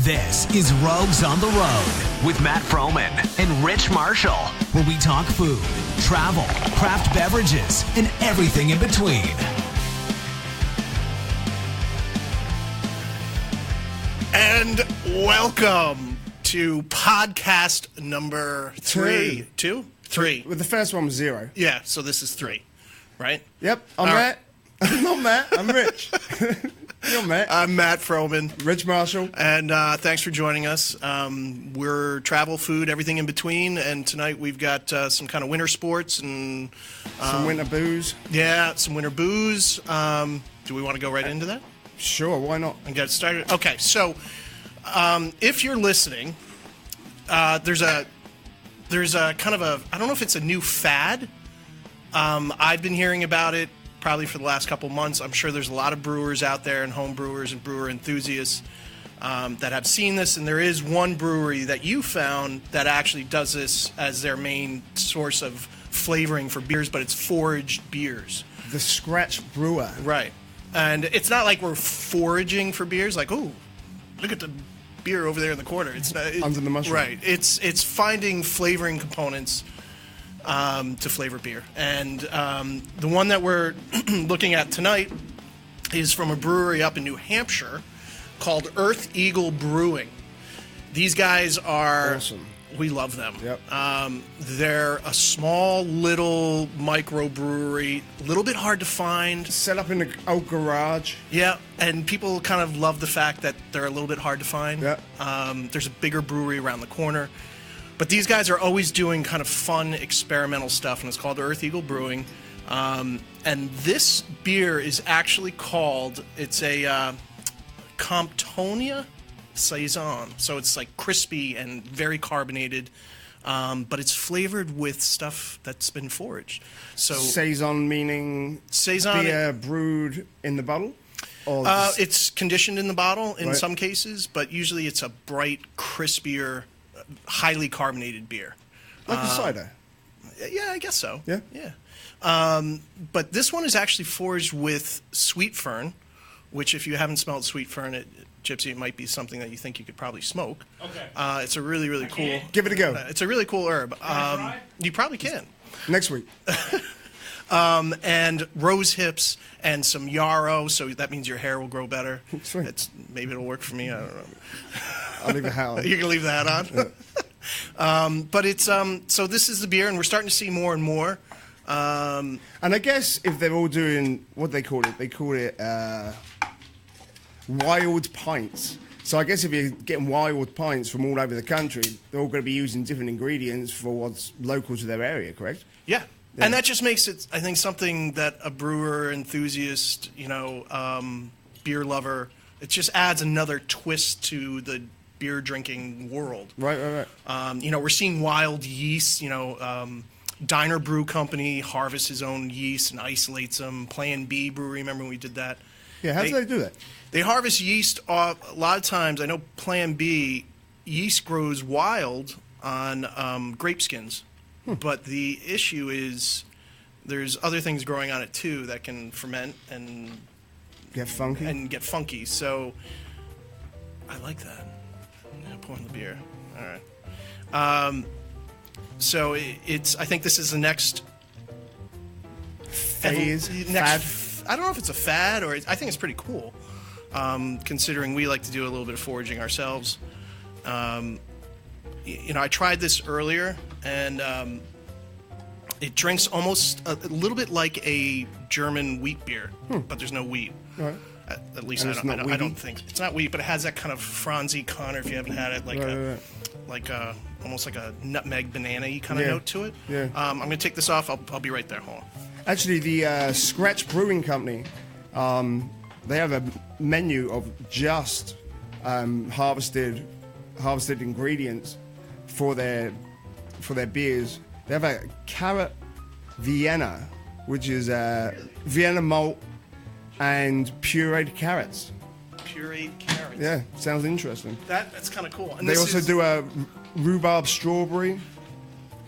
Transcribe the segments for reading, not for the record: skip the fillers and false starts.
This is Rogues on the Road with Matt Froman and Rich Marshall, where we talk food, travel, craft beverages, and everything in between. And welcome to podcast number three. Three. Well, the first one was 0. Yeah, so this is 3, right? Yep, I'm Matt. I'm not Matt, I'm Rich. You're Matt. I'm Matt Froman. Rich Marshall. And thanks for joining us. We're travel, food, everything in between. And tonight we've got some kind of winter sports and... some winter booze. Yeah, some winter booze. Do we want to go right into that? Sure, why not? And get started? Okay, so if you're listening, there's a kind of a... I don't know if it's a new fad. I've been hearing about it probably for the last couple months. I'm sure there's a lot of brewers out there and home brewers and brewer enthusiasts that have seen this, and there is one brewery that you found that actually does this as their main source of flavoring for beers, but it's Foraged Beers. The Scratch Brewer. Right. And it's not like we're foraging for beers, like, oh, look at the beer over there in the corner. It's not, under the mushroom. Right. It's finding flavoring components to flavor beer. And the one that we're looking at tonight is from a brewery up in New Hampshire called Earth Eagle Brewing. These guys are... Awesome. We love them. Yep. They're a small, little microbrewery, a little bit hard to find. Set up in the old garage. Yeah, and people kind of love the fact that they're a little bit hard to find. Yep. There's a bigger brewery around the corner. But these guys are always doing kind of fun, experimental stuff, and it's called Earth Eagle Brewing. And this beer is actually called, it's a Comptonia Saison. So it's like crispy and very carbonated, but it's flavored with stuff that's been foraged. So Saison meaning Saison, beer brewed in the bottle? Or it's conditioned in the bottle in Right. some cases, but usually it's a bright, crispier, highly carbonated beer. like a cider? Yeah, I guess so. Yeah? Yeah. But this one is actually foraged with sweet fern, which if you haven't smelled sweet fern, Gypsy, it might be something that you think you could probably smoke. Okay. It's a really, really cool... Give it a go. It's a really cool herb. try? You probably can. Next week. And rose hips and some yarrow, so that means your hair will grow better. Sweet. Maybe it'll work for me. I don't know. I'll leave a hat on. You can leave that on. Yeah. But it's so this is the beer, and we're starting to see more and more. And I guess if they're all doing what they call it wild pints. So I guess if you're getting wild pints from all over the country, they're all going to be using different ingredients for what's local to their area, correct? Yeah. And that just makes it, I think, something that a brewer, enthusiast, beer lover, it just adds another twist to the beer drinking world. Right. We're seeing wild yeast, Diner Brew Company harvests his own yeast and isolates them. Plan B Brewery, remember when we did that? Yeah, how do they do that? They harvest yeast a lot of times. I know Plan B, yeast grows wild on grape skins. But the issue is there's other things growing on it, too, that can ferment and Get funky? So I like that. I'm pouring the beer. All right. So I think this is the next... Phase? Fad? Fad? I don't know if it's a fad, or I think it's pretty cool, considering we like to do a little bit of foraging ourselves. I tried this earlier, and it drinks almost a little bit like a German wheat beer, but there's no wheat. Right. At least And I don't think it's not wheat, but it has that kind of Franzi Connor. If you haven't had it, like almost like a nutmeg banana-y kind of note to it. Yeah. I'm gonna take this off. I'll be right there. Hold on. Actually, the Scratch Brewing Company, they have a menu of just harvested ingredients for their beers. They have a carrot Vienna, which is Vienna malt and pureed carrots. Pureed carrots. Yeah, sounds interesting. That's kind of cool. And They also do a rhubarb strawberry,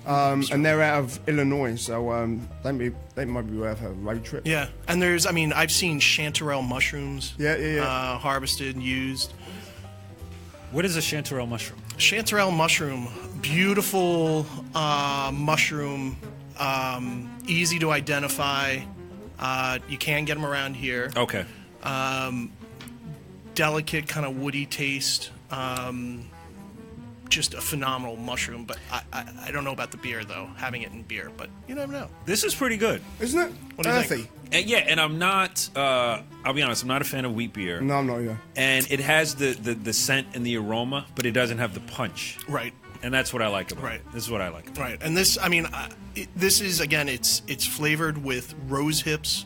and they're out of Illinois, so they might be worth a road trip. Yeah, and I've seen chanterelle mushrooms. Yeah. Harvested and used. What is a chanterelle mushroom? Chanterelle mushroom, beautiful mushroom, easy to identify. You can get them around here. Okay. Delicate, kind of woody taste. Just a phenomenal mushroom, but I don't know about the beer, though, having it in beer, but you never know. This is pretty good. Isn't it? What do you Earthy. think? And yeah, and I'm not, I'll be honest, I'm not a fan of wheat beer. No, I'm not, yeah. And it has the scent and the aroma, but it doesn't have the punch. Right. And that's what I like about Right. it. This is what I like about Right, and this, I mean, this is, again, it's flavored with rose hips,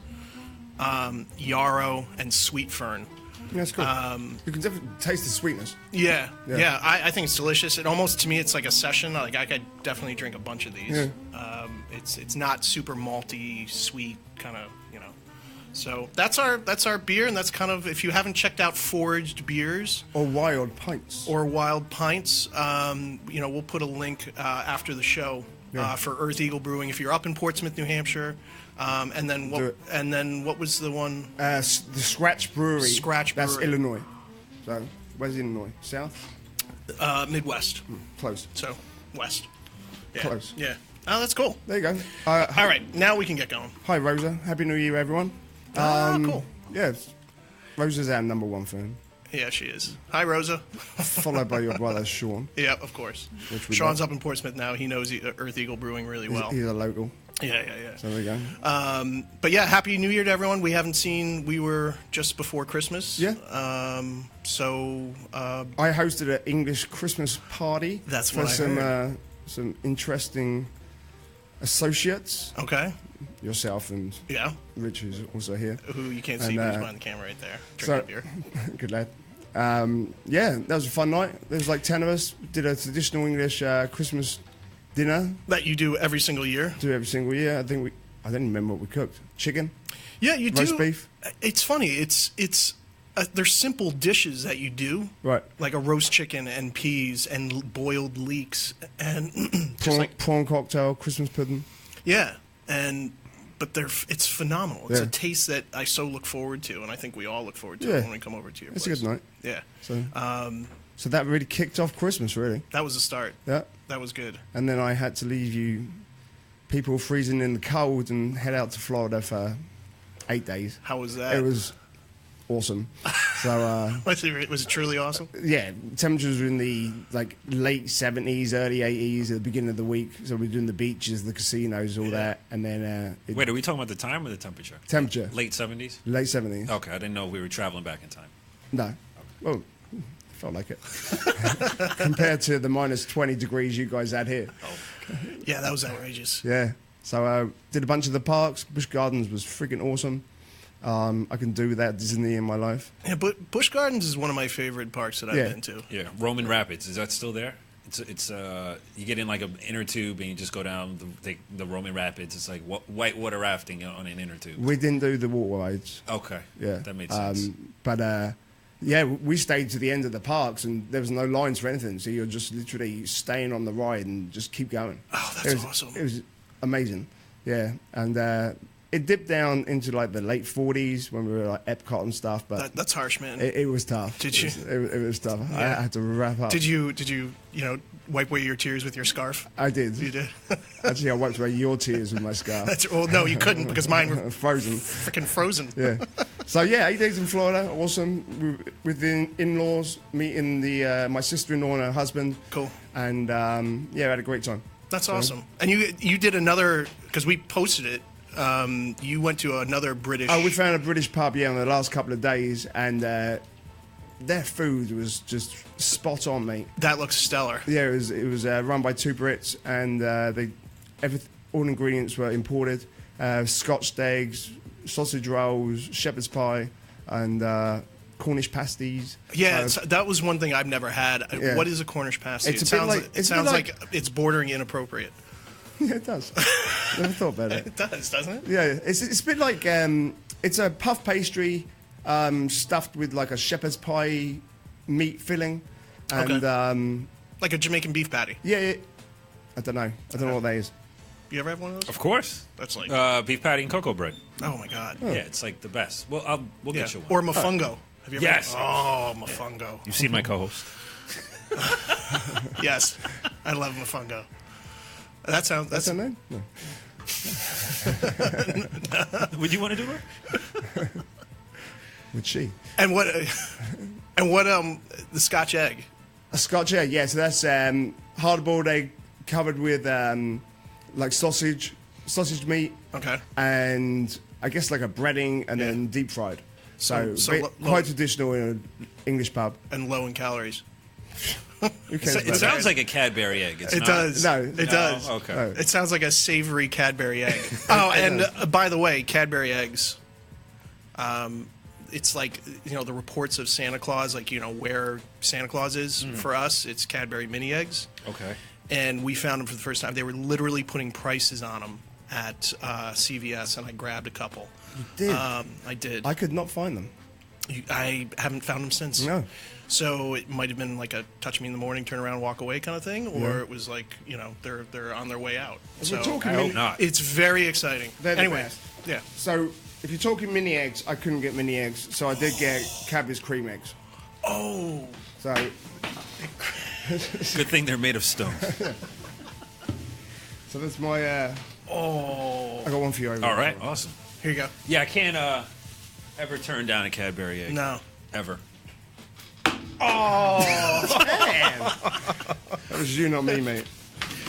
yarrow, and sweet fern. Yeah, it's cool. You can definitely taste the sweetness. Yeah, Yeah. yeah. I think it's delicious. It almost, to me, it's like a session. Like I could definitely drink a bunch of these. Yeah. It's not super malty, sweet, kind of, you know. So that's our beer, and that's kind of, if you haven't checked out Foraged Beers Or wild pints. or Wild Pints, you know, we'll put a link after the show for Earth Eagle Brewing if you're up in Portsmouth, New Hampshire. And then Do it. what was the one? The Scratch Brewery. Scratch That's Brewery. Illinois. So, where's Illinois? South? Midwest. Close. So west. Yeah. Close. Yeah. Oh, that's cool. There you go. All right, now we can get going. Hi, Rosa. Happy New Year, everyone. Cool. Yeah, Rosa's our number one fan. Yeah, she is. Hi, Rosa. Followed by your brother, Sean. Yeah, of course. Which we Sean's love. up in Portsmouth now. He knows Earth Eagle Brewing really well. He's a local. Yeah. So there you go. But yeah, Happy New Year to everyone. We were just before Christmas. Yeah. So I hosted an English Christmas party. That's for what I heard. some interesting associates. okay. Yourself and Yeah. Rich, who's also here. Who you can't see, And, but he's behind the camera right there. so- Drinking beer. Good lad. Yeah, that was a fun night. There was like 10 of us. Did a traditional English Christmas dinner. That you do every single year. Do every single year. I didn't remember what we cooked. Chicken. Yeah, you do. Roast beef. It's funny. It's there's simple dishes that you do. Right. Like a roast chicken and peas and boiled leeks and just like Prawn cocktail, Christmas pudding. yeah, but it's phenomenal. It's Yeah. a taste that I so look forward to, and I think we all look forward to Yeah. when we come over to your It's a place. good night. Yeah. So that really kicked off Christmas, really. That was the start. Yeah. That was good. And then I had to leave you people freezing in the cold and head out to Florida for 8 days. How was that? It was awesome. So, Was it truly awesome? yeah, temperatures were in the like late 70s, early 80s at the beginning of the week. So we're doing the beaches, the casinos, all that. And then Wait, are we talking about the time or the temperature? temperature, Late 70s? late 70s. Okay, I didn't know we were traveling back in time. No. Well, felt like it. Compared to the minus 20 degrees you guys had here. Yeah, that was outrageous. Yeah. So did a bunch of the parks. Busch Gardens was freaking awesome. I can do without Disney in my life. Yeah, but Busch Gardens is one of my favorite parks that I've Yeah. been to. Yeah, Roman Rapids, is that still there? It's you get in like an inner tube and you just go down the Roman Rapids. It's like whitewater rafting on an inner tube. We didn't do the water rides. Okay, Yeah. that made sense. But yeah, we stayed to the end of the parks and there was no lines for anything. So you're just literally staying on the ride and just keep going. Oh, that's It was- awesome. It was amazing. Yeah. And it dipped down into like the late 40s when we were like Epcot and stuff. But That's harsh, man. it was tough. Did you? It was tough. Yeah. I had to wrap up. Did you wipe away your tears with your scarf? I did. You did. Actually, I wiped away your tears with my scarf. No, you couldn't because mine were Frozen. freaking frozen. Yeah. So yeah, 8 days in Florida, awesome. With the in-laws, meeting my sister-in-law and her husband. Cool. And yeah, had a great time. That's awesome. And you did another, because we posted it. You went to another British. Oh, we found a British pub, yeah, in the last couple of days, and their food was just spot on, mate. That looks stellar. Yeah, it was run by two Brits, and all ingredients were imported. Scotch eggs, sausage rolls, shepherd's pie, and Cornish pasties. Yeah, that was one thing I've never had. Yeah. What is a Cornish pasty? It's It a bit sounds like- like it's a bit sounds like- like it's bordering inappropriate. Yeah, it does. Never thought about it. It does, doesn't it? Yeah, it's a bit like it's a puff pastry stuffed with like a shepherd's pie meat filling, and Okay. Like a Jamaican beef patty. yeah, I don't know what that is. You ever have one of those? Of course. That's like Beef patty and cocoa bread. oh my god. Yeah, it's like the best. Well, we'll Yeah. get you one. Or mofongo. Have you ever? Yes. Oh, mofongo. You've seen my co-host. Yes, I love mofongo. That's That's her name? No. Would you want to do it? Would she? And what the Scotch egg. A Scotch egg, yeah. So that's hard-boiled egg covered with like sausage meat. Okay. And I guess like a breading and then deep fried. So quite traditional in an English pub. And low in calories. Who cares It about sounds like a Cadbury egg. It's It not. does. No. It does. Okay. No. It sounds like a savory Cadbury egg. Oh, and by the way, Cadbury eggs. It's like, you know, the reports of Santa Claus, like, you know, where Santa Claus is. For us, it's Cadbury mini eggs. Okay. And we found them for the first time. They were literally putting prices on them at CVS, and I grabbed a couple. You did? I did. I could not find them. I haven't found them since. No. So it might have been like a touch me in the morning, turn around, walk away kind of thing, or it was like, you know, they're on their way out. So We're talking I hope mini- not. it's very exciting. They're the Anyway, best. yeah. So if you're talking mini eggs, I couldn't get mini eggs, so I did get Cadbury's cream eggs. Oh, So Good thing they're made of stone. so that's my. I got one for you over All there. right. Awesome. here you go. Yeah, I can't ever turn down a Cadbury egg. No. Ever. That was you, not me, mate.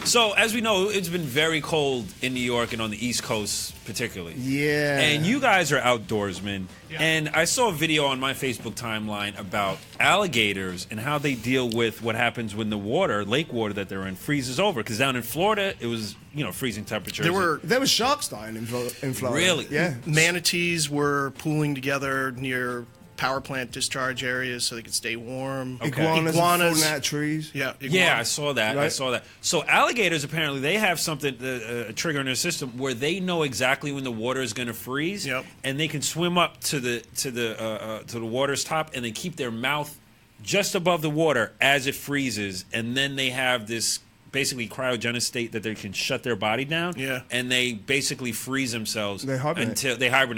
So, as we know, it's been very cold in New York and on the East Coast, particularly. Yeah. And you guys are outdoorsmen. Yeah. And I saw a video on my Facebook timeline about alligators and how they deal with what happens when the water, lake water that they're in, freezes over. Because down in Florida, it was, you know, freezing temperatures. There were sharks dying in Florida. Really? Yeah. Manatees were pooling together near power plant discharge areas so they could stay warm. Iguanas falling out of trees. Yeah. Yeah, I saw that. I Right. saw that. So alligators apparently they have something a trigger in their system where they know exactly when the water is going to freeze, Yep. and they can swim up to the water's top, and they keep their mouth just above the water as it freezes, and then they have this basically cryogenic state that they can shut their body down, Yeah. and they basically freeze themselves They hibernate.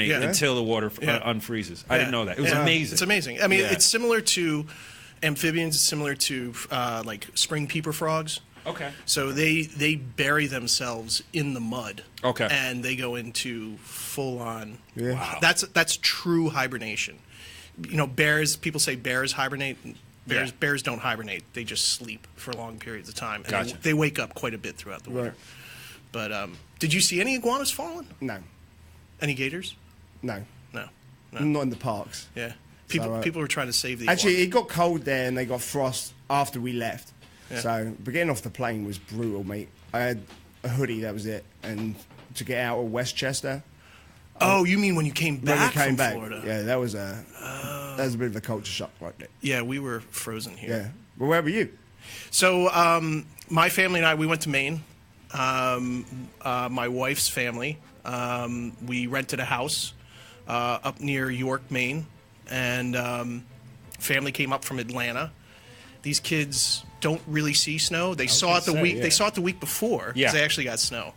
Yeah. until the water Yeah. unfreezes. I didn't know that. It was Yeah. amazing. It's amazing. I mean, Yeah. it's similar to amphibians. It's similar to like spring peeper frogs. Okay. So they bury themselves in the mud. Okay. And they go into full on. Yeah. Wow. That's true hibernation. You know, bears. People say bears hibernate. Bears don't hibernate. They just sleep for long periods of time. And Gotcha. they wake up quite a bit throughout the winter. Right. But did you see any iguanas falling? No. Any gators? No. No. Not in the parks. Yeah. People were trying to save the Actually, iguanas. it got cold there and they got frost after we left. Yeah. So, but getting off the plane was brutal, mate. I had a hoodie, that was it. And to get out of Westchester, Oh, you mean when you came when back we came from back, Florida? yeah, that was a bit of a culture shock right there. Yeah, we were frozen here. Yeah. But where were you? So my family and I, we went to Maine. My wife's family, we rented a house up near York, Maine, and family came up from Atlanta. These kids don't really see snow. They saw it They saw it the week before because Yeah. they actually got snow,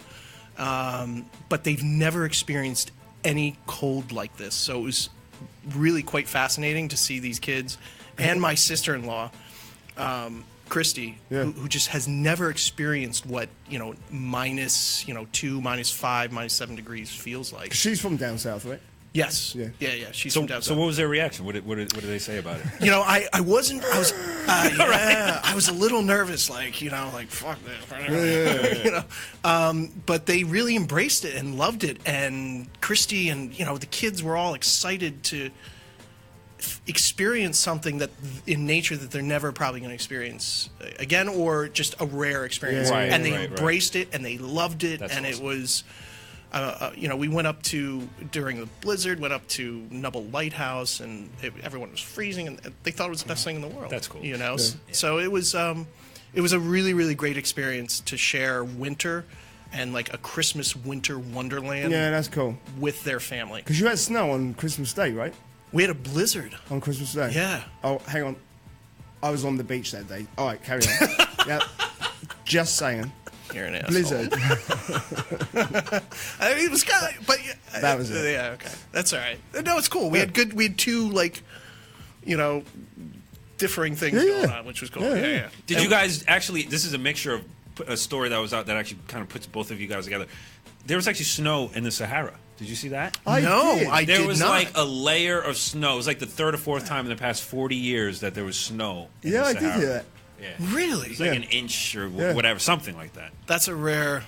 but they've never experienced any cold like this. So it was really quite fascinating to see these kids and my sister-in-law. Christy, Yeah. who just has never experienced what, you know, minus, you know, 2, -5, -7 degrees feels like. She's from down south, right? Yes. Yeah. Yeah. She's So, from down so south. what was their reaction? What did they say about it? You know, I wasn't. I was. I was a little nervous, like, you know, like fuck this. You know, but they really embraced it and loved it. And Christy and, you know, the kids were all excited to experience something that in nature that they're never probably going to experience again, or just a rare experience. Yeah. Right, and they right. embraced it and they loved it. That's and awesome. it was. You know, we went up to, during the blizzard, went up to Nubble Lighthouse, and everyone was freezing, and they thought it was the best thing in the world. That's cool. You know, so it was a really, really great experience to share winter and like a Christmas winter wonderland Yeah, that's cool. with their family. Because you had snow on Christmas Day, right? We had a blizzard. On Christmas Day? Yeah. Oh, hang on. I was on the beach that day. All right, carry on. Yep. Just saying. You're an asshole. Blizzard. I mean, it was kind of, but yeah, That was it. Yeah, okay, that's all right. No, it's cool. We had two, like, you know, differing things going on, which was cool. Yeah. Did you guys actually? This is a mixture of a story that was out that actually kind of puts both of you guys together. There was actually snow in the Sahara. Did you see that? I did There was not. like a layer of snow. It was like the third or fourth time in the past 40 years that there was snow. In the I Sahara. did hear that. Yeah. Really? It's like an inch or whatever, something like that. That's a rare.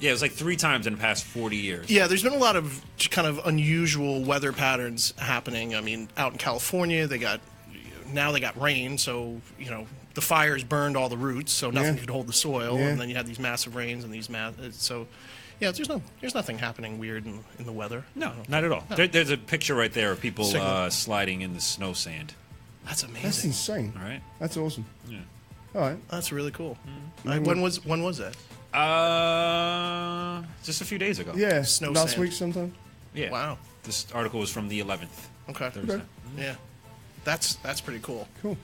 Yeah, it was like 3 times in the past 40 years. Yeah, there's been a lot of kind of unusual weather patterns happening. I mean, out in California, they got rain, so the fires burned all the roots, so nothing could hold the soil, and then you had these massive rains and these there's nothing happening weird in the weather. No, not at all. No. There's a picture right there of people sliding in the snow sand. That's amazing. That's insane. All right. That's awesome. Yeah. All right. That's really cool. When was that? Just a few days ago. Yeah. Snow last sand. week sometime. Yeah. Wow. This article was from the 11th. Okay. Thursday. Yeah. That's pretty cool. Cool.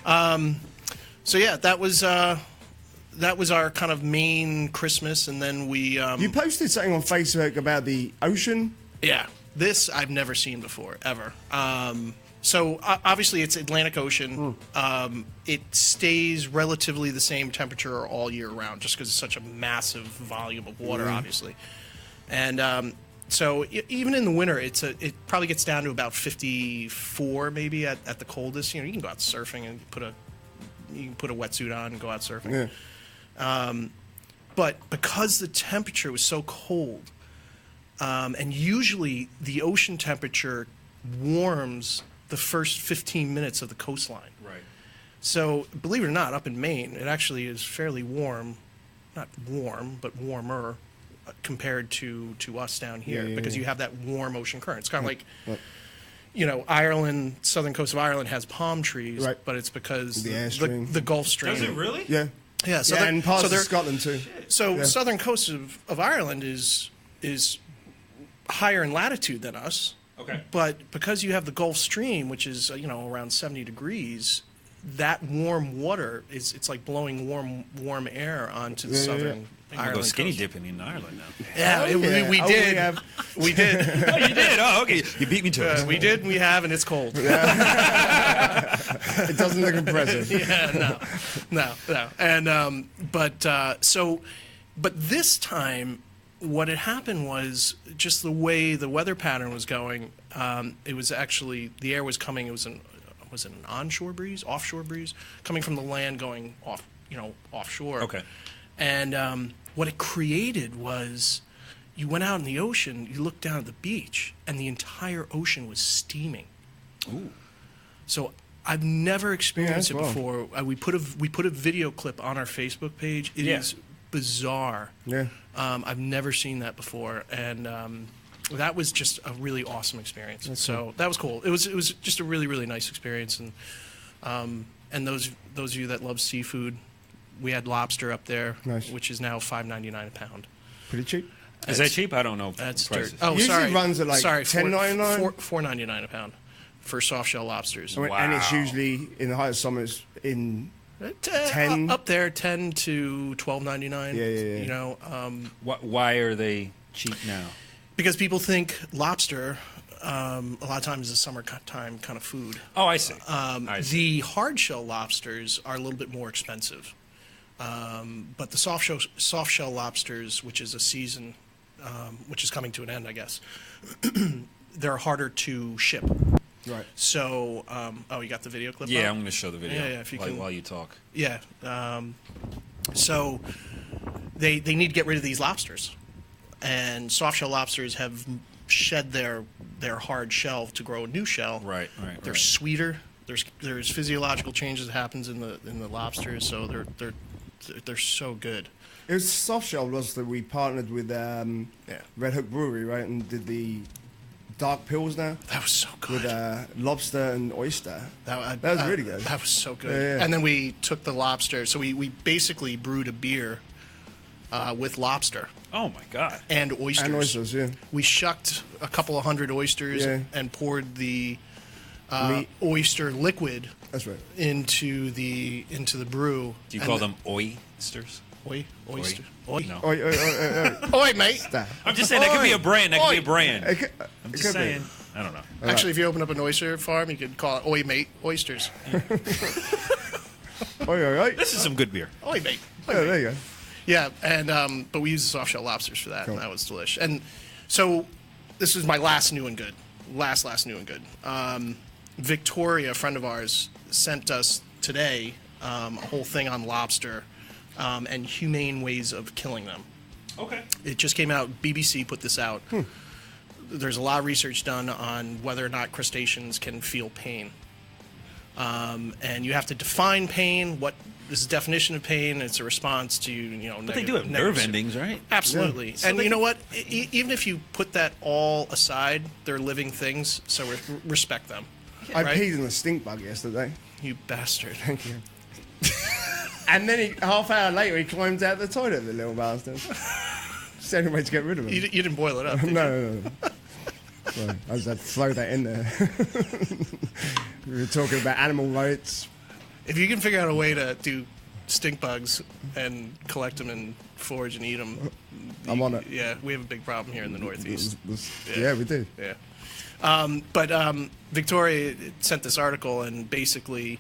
So yeah, that was our kind of main Christmas, and then we. You posted something on Facebook about the ocean. Yeah, this I've never seen before ever. So obviously it's Atlantic Ocean. It stays relatively the same temperature all year round, just because it's such a massive volume of water, obviously. And so even in the winter, it probably gets down to about 54 maybe at the coldest. You can go out surfing and you can put a wetsuit on and go out surfing. Yeah. But because the temperature was so cold, and usually the ocean temperature warms the first 15 minutes of the coastline. Right. So believe it or not, up in Maine, it actually is fairly warm, not warm, but warmer compared to us down here, because you have that warm ocean current. It's kind of like, Ireland, southern coast of Ireland has palm trees, but it's because the Gulf Stream. Does it really? Yeah. Yeah, and parts of Scotland too. So southern coast of Ireland is higher in latitude than us. Okay. But because you have the Gulf Stream, which is around 70 degrees, that warm water it's like blowing warm air onto the southern Ireland Go skinny coast. dipping in Ireland now. Yeah, we did. We did. Oh, you did? Oh, okay. You beat me to it. We did. We have, and it's cold. It doesn't look impressive. No. And but this time, what had happened was just the way the weather pattern was going. It was actually the air was coming. It was an offshore breeze coming from the land going offshore. Okay. And what it created was, you went out in the ocean, you looked down at the beach, and the entire ocean was steaming. Ooh. So I've never experienced it before. We put a video clip on our Facebook page. It is bizarre. Yeah. I've never seen that before, and that was just a really awesome experience. That was cool. It was just a really, really nice experience, and those of you that love seafood, we had lobster up there, which is now $5.99 a pound. Pretty cheap. Is that cheap? I don't know. That's prices. Oh, Usually sorry. runs at like $10.99? $4.99 a pound for soft shell lobsters. Wow. And it's usually in the height of summer, it's in 10 up there, $10 to $12.99. Yeah. Why are they cheap now? Because people think lobster a lot of times is a summertime kind of food. Oh, I see. The hard shell lobsters are a little bit more expensive. But the soft shell lobsters, which is a season, which is coming to an end, I guess, they're harder to ship. Right. So, you got the video clip? Yeah, up? I'm going to show the video. Yeah, if you can, while you talk. Yeah. So they need to get rid of these lobsters, and soft shell lobsters have shed their hard shell to grow a new shell. Right. They're sweeter. There's physiological changes that happens in the lobsters, so they're so good. It was soft shell lobster. We partnered with Red Hook Brewery, right, and did the dark pilsner. That was so good. With lobster and oyster. That was really good. That was so good. Yeah. And then we took the lobster. So we basically brewed a beer with lobster. Oh my God. And oysters. And oysters, yeah. We shucked a couple of hundred oysters and poured the oyster liquid. That's right. Into the brew. Do you call them oysters? Oyster. Oi? No. Oi, Oi, mate. Stop. I'm just saying that could be a brand. That could be a brand. It I'm just saying. I don't know. Actually, if you open up an oyster farm, you could call it Oi Mate Oysters. Oi. This is some good beer. Oi Mate. Yeah, there you go. Yeah, and but we use the soft shell lobsters for that, and that was delish. And so this is my last new and good. Last new and good. Victoria, a friend of ours, sent us today a whole thing on lobster and humane ways of killing them. Okay. It just came out. BBC put this out. There's a lot of research done on whether or not crustaceans can feel pain. And you have to define pain. What is the definition of pain? It's a response to, But they do have nerve endings, right? Absolutely. Yeah. So and you know what? Even if you put that all aside, they're living things, so respect them. I Right? peed in a stink bug yesterday. You bastard. Thank you. And then half hour later, he climbs out the toilet, the little bastard. It's the only way to get rid of him. You didn't boil it up, did you? No. Sorry, I just had to throw that in there. We were talking about animal rights. If you can figure out a way to do stink bugs and collect them and forage and eat them, I'm on it. Yeah, we have a big problem here in the Northeast. Yeah, we do. Yeah. But Victoria sent this article, and basically,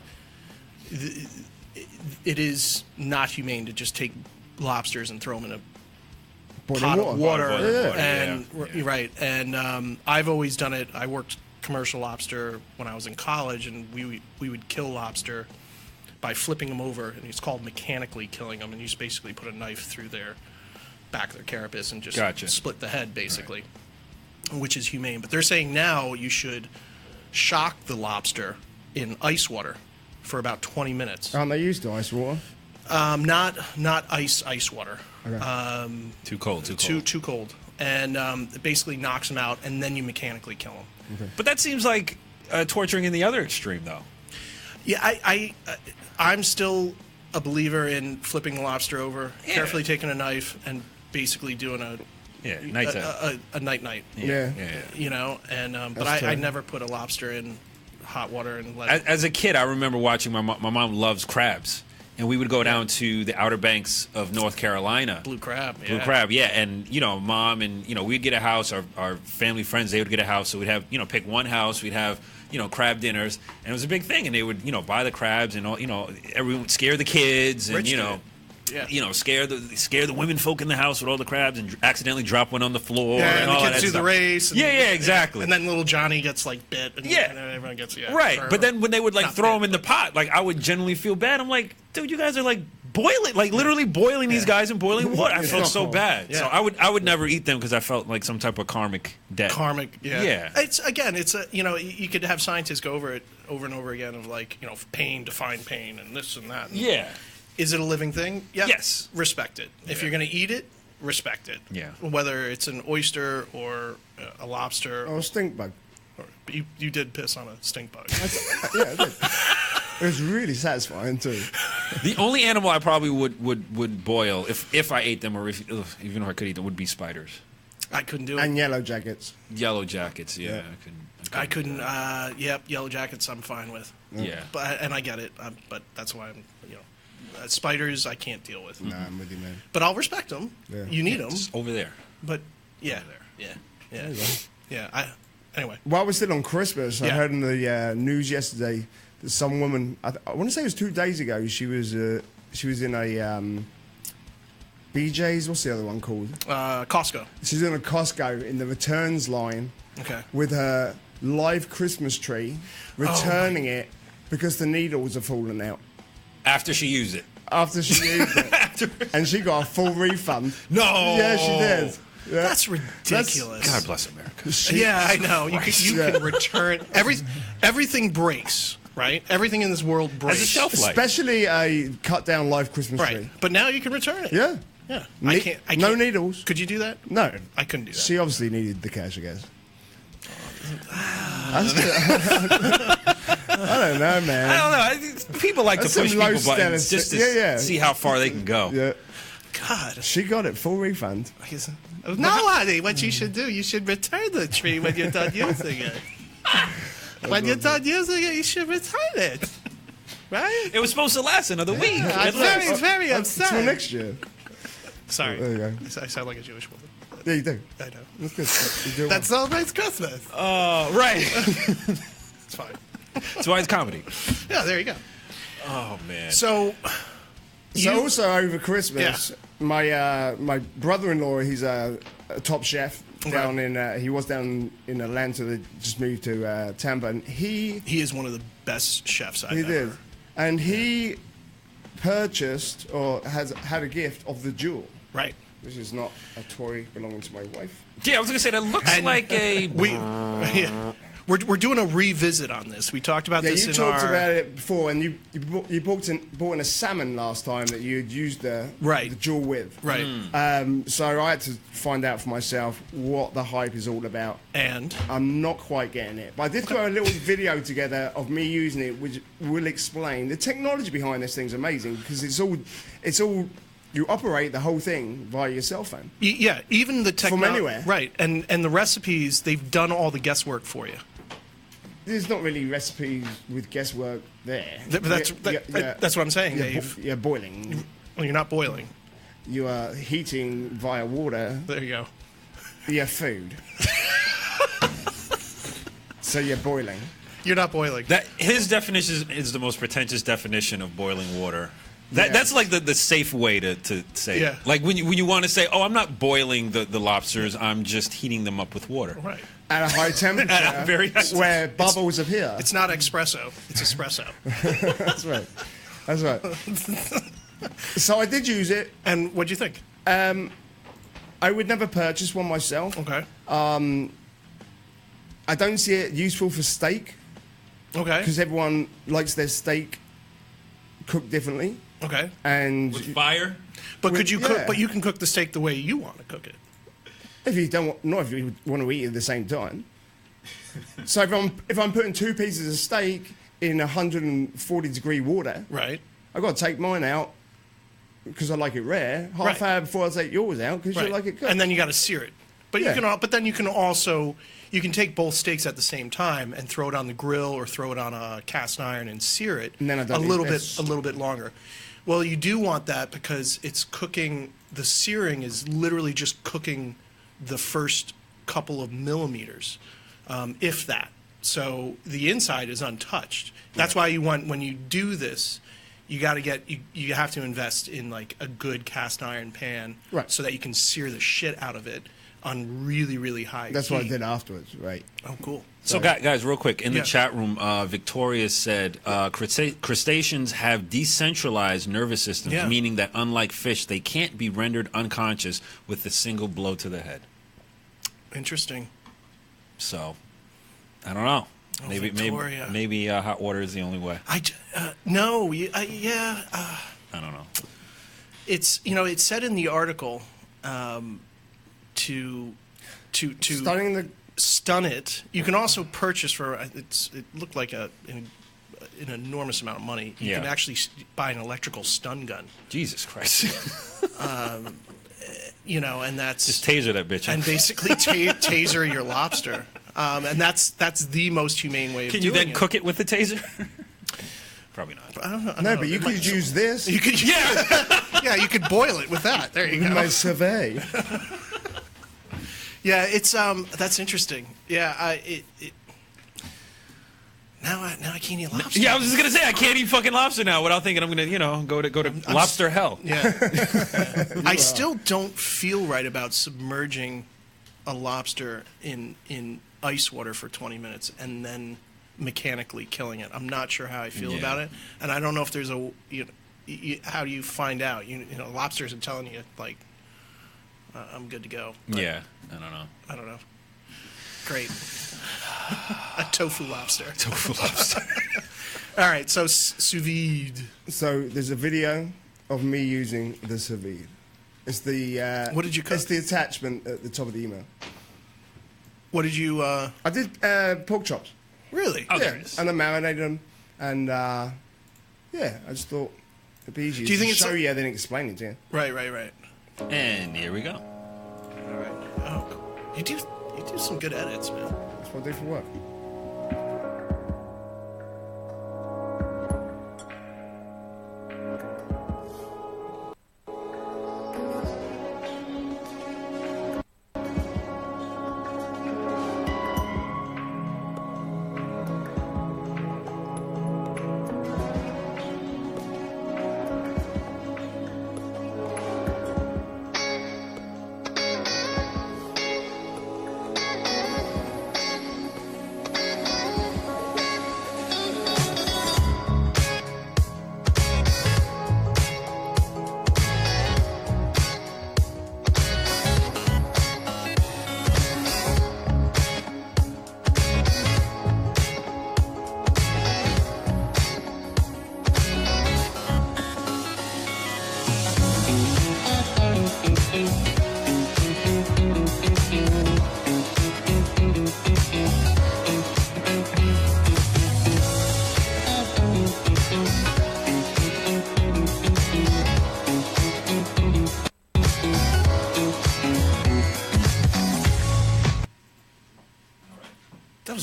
it is not humane to just take lobsters and throw them in a pot of water. And right. And I've always done it. I worked commercial lobster when I was in college, and we would kill lobster by flipping them over, and it's called mechanically killing them. And you just basically put a knife through their back of their carapace and just split the head, basically. Which is humane. But they're saying now you should shock the lobster in ice water for about 20 minutes. Aren't they used to ice water? Not ice water. Okay. Too cold. Too cold. And it basically knocks them out, and then you mechanically kill them. Okay. But that seems like torturing in the other extreme, though. Yeah, I'm still a believer in flipping the lobster over, carefully taking a knife, and basically doing a night. Yeah. You know, and but I never put a lobster in hot water and let it. As a kid, I remember watching my mom loves crabs, and we would go down to the Outer Banks of North Carolina. Blue crab, and mom and we'd get a house. Our family friends, they would get a house, so we'd have pick one house. We'd have crab dinners, and it was a big thing. And they would buy the crabs, and all everyone would scare the kids, and scare the women folk in the house with all the crabs, and accidentally drop one on the floor. And all the kids do the race. And, exactly. And then little Johnny gets bit. And, and everyone gets right. But then when they would throw him in the pot, I would generally feel bad. I'm like, dude, you guys are boiling, literally boiling these guys in boiling water. I felt so bad. Yeah. So I would never eat them because I felt like some type of karmic debt. Yeah. It's you could have scientists go over it over and over again of pain, define pain, and this and that. Yeah. Is it a living thing? Yeah. Yes. Respect it. If you're going to eat it, respect it. Yeah. Whether it's an oyster or a lobster. Or a stink bug. You did piss on a stink bug. Yeah, I did. It was really satisfying too. The only animal I probably would boil if I ate them, or even if I could eat them, would be spiders. I couldn't do it. And yellow jackets. Yellow jackets, yeah. I couldn't. Yellow jackets I'm fine with. Yeah. And I get it. But that's why I'm. Spiders I can't deal with. Nah, I'm with you, man. But I'll respect them. Yeah. You need them. Over there. But yeah. Yeah. Anyway. While we're still on Christmas, I heard in the news yesterday that some woman, I want to say it was 2 days ago, she was in a BJ's, what's the other one called? Costco. She's in a Costco in the returns line with her live Christmas tree, returning it because the needles are falling out. After she used it. After she used it. And she got a full refund. No! Yeah, she did. Yeah. That's ridiculous. God bless America. I know. You can return everything breaks, right? Everything in this world breaks. Has a shelf life. Especially a cut down live Christmas tree. But now you can return it. Yeah. Yeah. I can't. No needles. Could you do that? No. I couldn't do that. She obviously needed the cash, I guess. I don't know, man. I don't know. People like to push people buttons just to see how far they can go. Yeah. God. She got it, full refund. No, honey, what you should do, you should return the tree when you're done using it. When you're done using it, you should return it. Right? It was supposed to last another week. I'm very upset. Until next year. Sorry. There you go. I sound like a Jewish woman. Yeah, you do. I know. That's good. You do That celebrates Christmas. Oh, right. It's fine. That's why it's comedy. Yeah, there you go. Oh, man. So, also over Christmas, my brother-in-law, he's a top chef down in. He was down in Atlanta. They just moved to Tampa, and he is one of the best chefs I've he ever. did, and he purchased or has had a gift of the jewel, Right. which is not a toy belonging to my wife. Yeah, I was going to say, that looks like a... We're doing a revisit on this. We talked about Yeah, this you in talked our... about it before, and you bought in a salmon last time that you had used the jewel with. Right. So I had to find out for myself what the hype is all about. And? I'm not quite getting it. But I did throw a little video together of me using it, which will explain. The technology behind this thing's amazing, because it's all... You operate the whole thing via your cell phone. Yeah, even the technology... From anywhere. Right, and the recipes, they've done all the guesswork for you. There's not really recipes with guesswork there. That's what I'm saying, Dave. You're boiling. Well, you're not boiling. You are heating via water. There you go. Your food. So you're boiling. You're not boiling. His definition is the most pretentious definition of boiling water. That's like the safe way to say it. Like when you want to say, oh, I'm not boiling the lobsters, I'm just heating them up with water. Right. At a high temperature, At a very high where bubbles appear. It's not espresso. It's espresso. That's right. That's right. So I did use it. And what'd you think? I would never purchase one myself. Okay. I don't see it useful for steak. Okay. Because everyone likes their steak cooked differently. Okay. And with fire. But could you cook? But you can cook the steak the way you want to cook it. If you don't, not if you want to eat it at the same time. So if I'm putting 2 pieces of steak in 140-degree water, right? I've got to take mine out because I like it rare. Half hour before I take yours out because you like it cooked. And then you got to sear it. But you can. But then you can also take both steaks at the same time and throw it on the grill or throw it on a cast iron and sear it and then a little bit longer. Well, you do want that because it's cooking. The searing is literally just cooking the first couple of millimeters, if that. So the inside is untouched. That's why you want, when you do this, you got to you have to invest in like a good cast iron pan, so that you can sear the shit out of it on really, really high heat. That's what I did afterwards, right? Oh, cool. So, guys, real quick, in the chat room, Victoria said, crustaceans have decentralized nervous systems, meaning that unlike fish, they can't be rendered unconscious with a single blow to the head. Interesting. So, I don't know. Oh, maybe hot water is the only way. I don't know. It's it said in the article to stun it. You can also purchase for it looked like an enormous amount of money. You can actually buy an electrical stun gun. Jesus Christ. And that's just taser that bitch and basically taser your lobster. And that's the most humane way of doing it. Can you then cook it with the taser? Probably not. I don't know. No, but you could use this. You could, yeah, you could boil it with that. There you go. My survey. Yeah, it's that's interesting. Yeah, now I can't eat lobster. Yeah, I was just gonna say I can't eat fucking lobster now without thinking I'm gonna go to lobster hell. Yeah. I still don't feel right about submerging a lobster in ice water for 20 minutes and then mechanically killing it. I'm not sure how I feel about it, and I don't know if there's how do you find out? Lobsters are telling you like I'm good to go. Yeah, I don't know. Great. A tofu lobster. Tofu lobster. All right, so sous vide. So there's a video of me using the sous vide. It's the what did you cook? It's the attachment at the top of the email. What did you? I did pork chops. Really? Oh, yeah, and I marinated them, and I just thought it'd be easier. Do you think to it's show you than explain it to you? Right. And here we go. All right. Oh, cool. You do some good edits, man. That's what I do for work.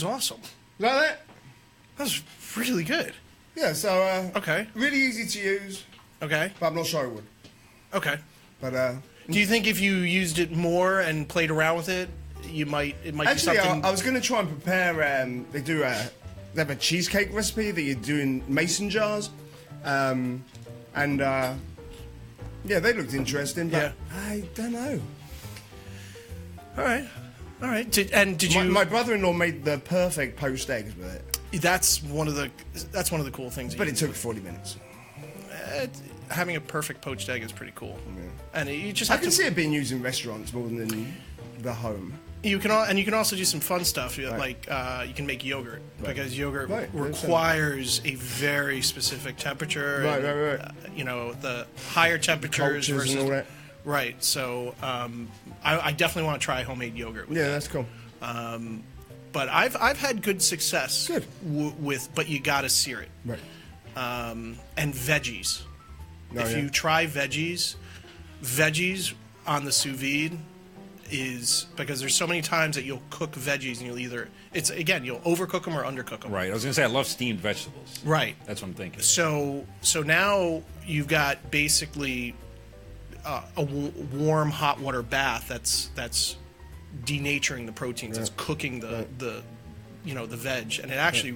was awesome. Like that? That was really good. Yeah, so Okay. really easy to use, Okay. but I'm not sure I would. Okay. But Do you think if you used it more and played around with it, it might actually, be something? I was going to try and prepare. They have a cheesecake recipe that you do in mason jars, and yeah, they looked interesting. But Yeah. I don't know. All right. Did you? My brother-in-law made the perfect poached eggs with it, That's one of the cool things. but it took 40 minutes. Having a perfect poached egg is pretty cool, and you just I have can to. see it being used in restaurants more than in the home. You can also do some fun stuff like you can make yogurt because yogurt Right, requires a very specific temperature. Right, and, right. The higher temperatures Cultures versus and all that. right. So I definitely want to try homemade yogurt. With Yeah, that. that's cool. But I've had good success. Good. But you gotta sear it. Right. And veggies. Oh, If yeah. you try veggies on the sous vide is because there's so many times that you'll cook veggies and you'll overcook them or undercook them. Right. I was gonna say I love steamed vegetables. Right. That's what I'm thinking. So now you've got basically a warm hot water bath that's denaturing the proteins. It's cooking the veg, and it actually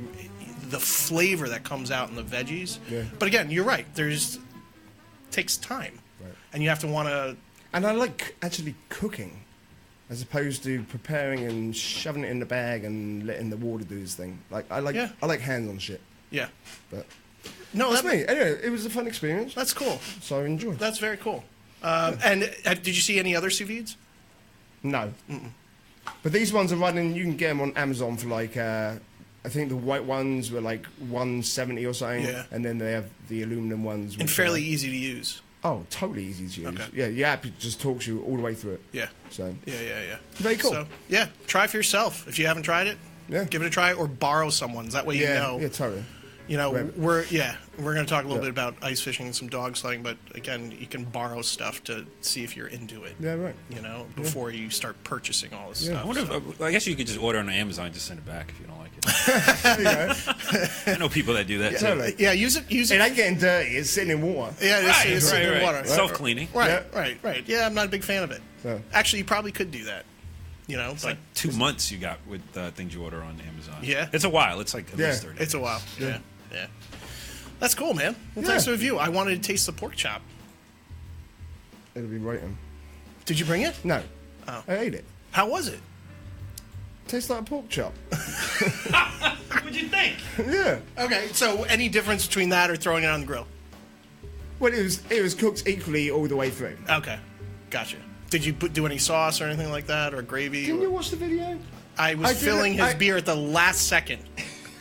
the flavor that comes out in the veggies. Yeah. But again, you're right. Takes time, and you have to want to. And I like actually cooking, as opposed to preparing and shoving it in the bag and letting the water do its thing. Like I like hands-on shit. Yeah. But No, that's me. Anyway, it was a fun experience. That's cool. So I enjoyed. That's very cool. And did you see any other sous vides? No. But these ones are running. You can get them on Amazon for like. I think the white ones were like $170 or something. Yeah. And then they have the aluminum ones. And which fairly are- easy to use. Oh, totally easy to use. Okay. Yeah, the app just talks you all the way through it. Yeah. So. Yeah. Very cool. So, yeah, try for yourself. If you haven't tried it, Yeah. give it a try or borrow someone's. That way you know. Yeah, totally. Right. We're going to talk a little bit about ice fishing and some dog sledding, but again, you can borrow stuff to see if you're into it. Yeah, right. Before you start purchasing all this Yeah. stuff. I wonder if I guess you could just order on Amazon and just send it back if you don't like it. There you go. I know people that do that too. Totally. Yeah, use it. It ain't getting dirty. It's sitting in water. Yeah, it's sitting in water. Self-cleaning. Right. Yeah, I'm not a big fan of it. Yeah. Actually, you probably could do that. It's but like 2 months you got with things you order on Amazon. Yeah. It's a while. It's like at least Yeah. 30. it's a while. Yeah. That's cool, man. Well, thanks for the review. I wanted to taste the pork chop. It'll be right in. Did you bring it? No. Oh. I ate it. How was it? Tastes like a pork chop. What'd you think? Yeah. Okay, so any difference between that or throwing it on the grill? Well, it was cooked equally all the way through. Okay, gotcha. Did you do any sauce or anything like that, or gravy? Didn't you watch the video? I was I did filling it- his I- beer at the last second.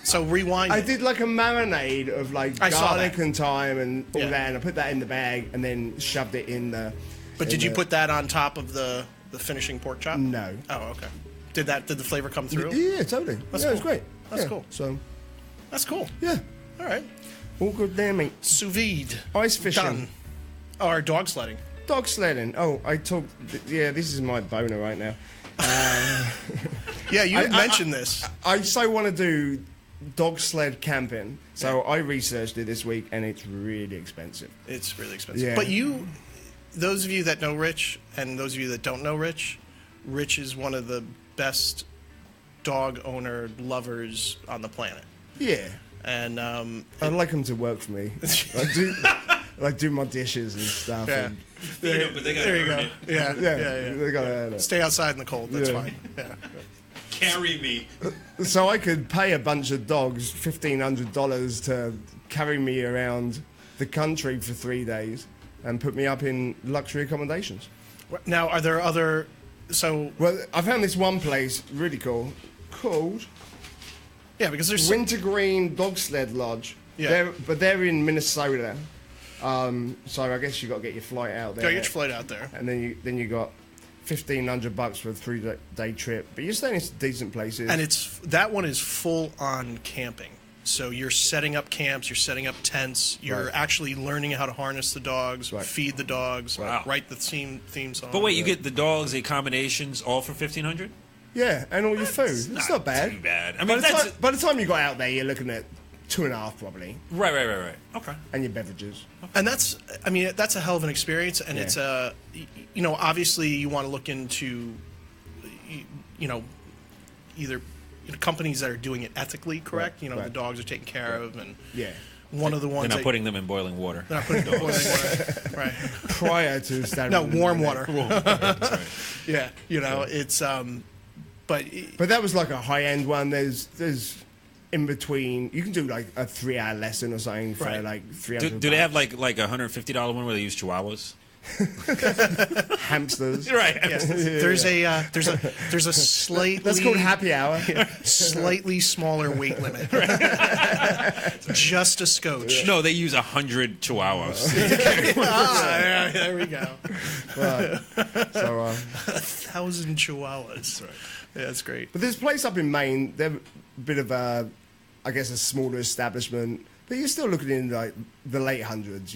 So rewind I it. did like a marinade of like I saw garlic that. and thyme and all Yeah. that, and I put that in the bag and then shoved it in the. But in did you the- put that on top of the finishing pork chop? No. Oh, okay. Did the flavor come through? Yeah, totally. That's yeah, it was cool. great. That's Yeah, cool. So, That's cool. yeah, All right. all good there, mate. Sous vide. Ice fishing. Done. Or dog sledding. Dog sledding. Oh, I talked. Yeah, this is my boner right now. Yeah, you I- mentioned this. I so want to do dog sled camping, so I researched it this week, and it's really expensive. It's really expensive. Yeah. But those of you that know Rich and those of you that don't know Rich is one of the best dog owner lovers on the planet. Yeah, And I'd like them to work for me. do my dishes and stuff. yeah. And, But they gotta There you earn go. it. Yeah. yeah, they gotta earn it. Stay outside in the cold. That's Yeah. fine. Yeah. Carry me. So I could pay a bunch of dogs $1,500 to carry me around the country for 3 days and put me up in luxury accommodations. Now, are there other? So Well, I found this one place really cool called yeah, because there's Wintergreen Dog Sled Lodge. Yeah. They're in Minnesota. So I guess you got to get your flight out there. Gotta get your flight out there. And then you got $1,500 for a 3-day trip. But you're staying in some decent places. And that one is full on camping. So you're setting up camps, you're setting up tents, you're Right. actually learning how to harness the dogs, Right. feed the dogs, Wow. write the theme song. But wait, you get the dogs, the accommodations, all for $1,500? Yeah, and all your food. It's not bad. Too bad. I By mean, by the time you got out there, you're looking at 2.5 probably, right. Okay. and your beverages. And that's a hell of an experience, and it's obviously you want to look into, either companies that are doing it ethically, correct? Right. The dogs are taken care of, and Yeah. one of the ones They're not putting them in boiling water. they're not putting them in boiling water, right? Prior to standing. No, warm water. That's right. Yeah, it's but But that was like a high-end one. There's in between. You can do like a 3-hour lesson or something for Right. like 300. Do they have like $150 one where they use chihuahuas? hamsters? Right. yes, there's a slightly That's called happy hour. slightly smaller weight limit, just a scotch. No, they use 100 chihuahuas. There we go. Right. So, 1,000 chihuahuas. Right. Yeah, that's great. but there's a place up in Maine. They're a bit of a, I guess, a smaller establishment, but you're still looking in like the late hundreds,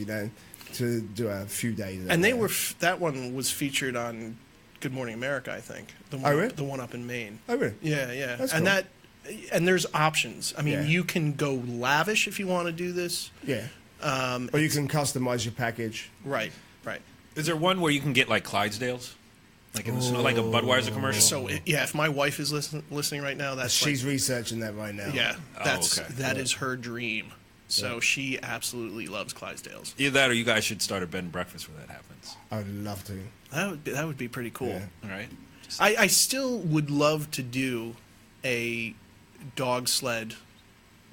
to do a few days. And they were that one was featured on Good Morning America, I think. The one, really? The one up in Maine. Oh, really? Yeah. That's and cool. and there's options. I mean, Yeah. you can go lavish if you want to do this. Yeah. Or you can customize your package. Right. Is there one where you can get like Clydesdales? Like in the snow, like a Budweiser commercial? So if my wife is listening right now, that's She's researching that right now. yeah, okay. that is her dream. So she absolutely loves Clydesdales. Either that or you guys should start a bed and breakfast where that happens. I would love to. That would be pretty cool. Yeah. All right. I still would love to do a dog sled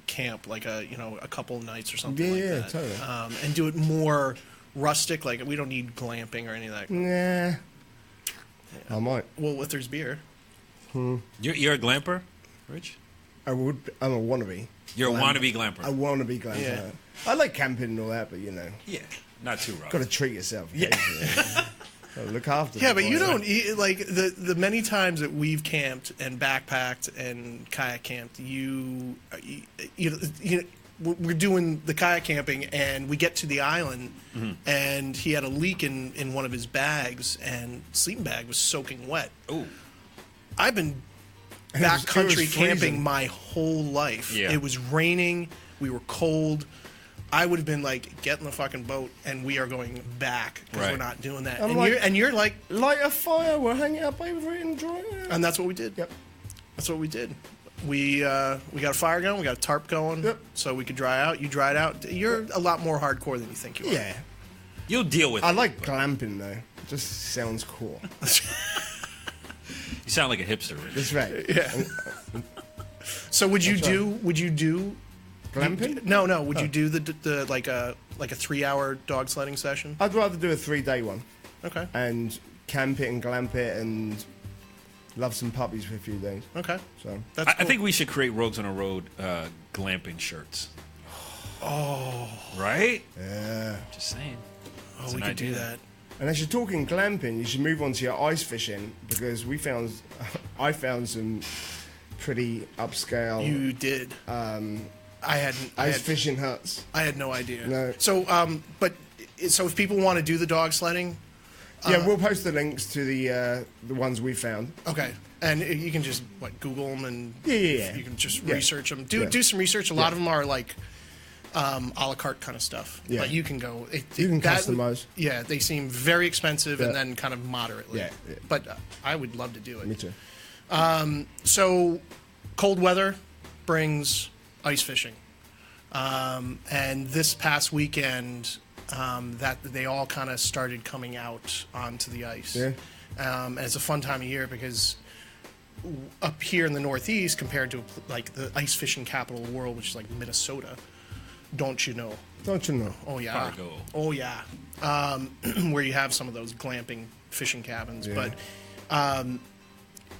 camp, like a couple nights or something like Yeah, that. totally. And do it more rustic. Like we don't need glamping or anything like that. Nah. I might. Well, if there's beer. You're a glamper, Rich? I'm a wannabe. You're a Glam- wannabe glamper. I want to be glamper. Yeah. I like camping and all that, but Yeah, not too rough. got to treat yourself. Yeah. Look after. Yeah, the but you boy. don't like the many times that we've camped and backpacked and kayak camped. We're doing the kayak camping and we get to the island and he had a leak in one of his bags and sleeping bag was soaking wet. Ooh. I've been it was backcountry camping freezing. my whole life. Yeah. It was raining. We were cold. I would have been like, get in the fucking boat and we are going back because Right. we're not doing that. I'm And, like- you're like, Light a fire. We'll hang it up over it and dry it. and that's what we did. Yep. That's what we did. We got a fire going. We got a tarp going, Yep. so we could dry out. You dried out. You're a lot more hardcore than you think you are. Yeah. You'll deal with I it. like glamping though. It just sounds cool. You sound like a hipster, Rich. That's right. Yeah. So would you That's right. do Glamping? No. Would you do the like a 3-hour dog sledding session? I'd rather do a 3-day one Okay. and camp it and glamp it and love some puppies for a few days. Okay. So That's I cool. think we should create Rogues on a Road glamping shirts. Oh. Right? yeah. Just saying. Oh, It's we an could do idea. that. And as you're talking glamping, you should move on to your ice fishing because I found some pretty upscale You did. I hadn't. ice fishing huts. I had no idea. No. So, so if people want to do the dog sledding, Yeah, we'll post the links to the ones we found. okay, and you can just Google them and Yeah. you can just Yeah. research them. Yeah. Do some research. A lot of them are like a la carte kind of stuff. Yeah. But you can go. You can that- customize. Yeah, they seem very expensive Yeah. and then kind of moderately. Yeah. But I would love to do it. Me too. So, cold weather brings ice fishing, and this past weekend, that they all kind of started coming out onto the ice. Yeah. And it's a fun time of year because up here in the Northeast, compared to like the ice fishing capital of the world, which is like Minnesota, don't you know? Don't you know? Oh yeah. Fargo. Oh yeah. Where you have some of those glamping fishing cabins, Yeah. but.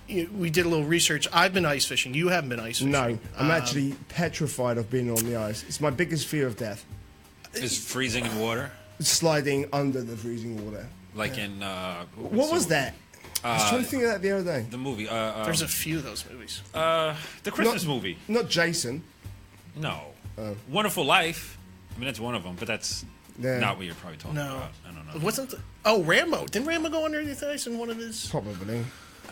We did a little research. I've been ice fishing. You haven't been ice fishing. No, I'm actually petrified of being on the ice. It's my biggest fear of death. Is freezing in water? Sliding under the freezing water. Like in... What was that? I was trying to think of that the other day. The movie. There's a few of those movies. the Christmas movie. Not Jason. No. Wonderful Life. I mean, that's one of them, but that's Yeah. not what you're probably talking No. about. I don't know. Rambo. Didn't Rambo go underneath the ice in one of his... Probably.